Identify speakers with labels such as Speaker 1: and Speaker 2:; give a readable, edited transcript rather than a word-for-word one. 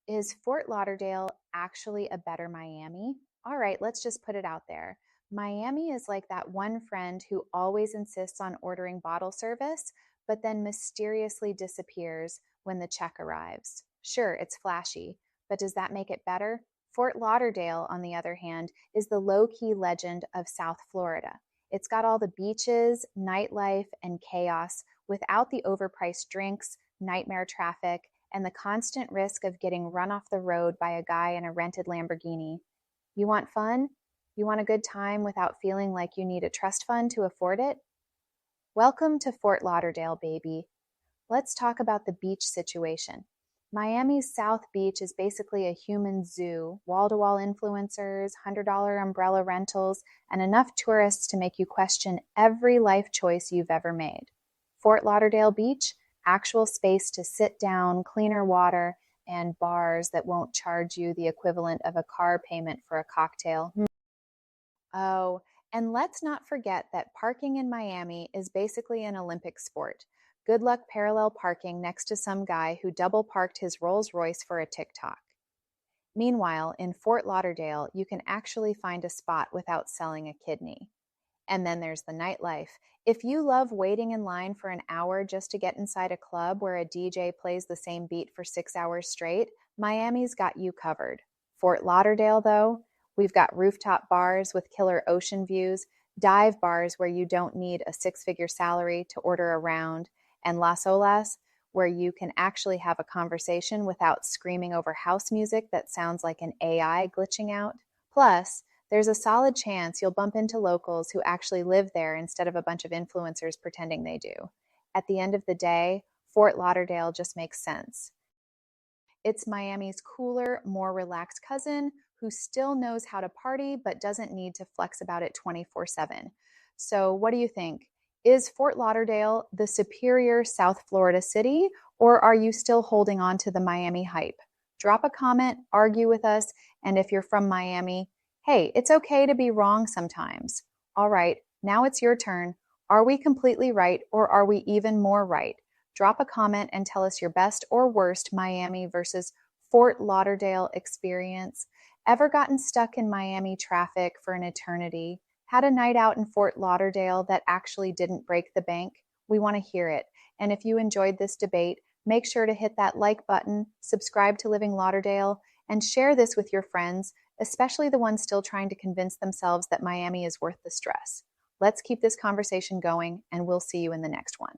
Speaker 1: Is Fort Lauderdale actually a better Miami? All right, let's just put it out there. Miami is like that one friend who always insists on ordering bottle service, but then mysteriously disappears when the check arrives. Sure, it's flashy, but does that make it better? Fort Lauderdale, on the other hand, is the low key legend of South Florida. It's got all the beaches, nightlife, and chaos without the overpriced drinks, nightmare traffic, and the constant risk of getting run off the road by a guy in a rented Lamborghini. You want fun? You want a good time without feeling like you need a trust fund to afford it? Welcome to Fort Lauderdale, baby. Let's talk about the beach situation. Miami's South Beach is basically a human zoo, wall-to-wall influencers, $100 umbrella rentals, and enough tourists to make you question every life choice you've ever made. Fort Lauderdale Beach, actual space to sit down, cleaner water, and bars that won't charge you the equivalent of a car payment for a cocktail. Oh, and let's not forget that parking in Miami is basically an Olympic sport. Good luck parallel parking next to some guy who double parked his Rolls Royce for a TikTok. Meanwhile, in Fort Lauderdale, you can actually find a spot without selling a kidney. And then there's the nightlife. If you love waiting in line for an hour just to get inside a club where a DJ plays the same beat for 6 hours straight, Miami's got you covered. Fort Lauderdale, though, we've got rooftop bars with killer ocean views, dive bars where you don't need a six-figure salary to order a round, and Las Olas, where you can actually have a conversation without screaming over house music that sounds like an AI glitching out. Plus, there's a solid chance you'll bump into locals who actually live there instead of a bunch of influencers pretending they do. At the end of the day, Fort Lauderdale just makes sense. It's Miami's cooler, more relaxed cousin who still knows how to party but doesn't need to flex about it 24/7. So, what do you think? Is Fort Lauderdale the superior South Florida city, or are you still holding on to the Miami hype? Drop a comment, argue with us, and if you're from Miami, hey, it's okay to be wrong sometimes. All right, now it's your turn. Are we completely right, or are we even more right? Drop a comment and tell us your best or worst Miami versus Fort Lauderdale experience. Ever gotten stuck in Miami traffic for an eternity? Had a night out in Fort Lauderdale that actually didn't break the bank? We want to hear it. And if you enjoyed this debate, make sure to hit that like button, subscribe to Living Lauderdale, and share this with your friends, especially the ones still trying to convince themselves that Miami is worth the stress. Let's keep this conversation going, and we'll see you in the next one.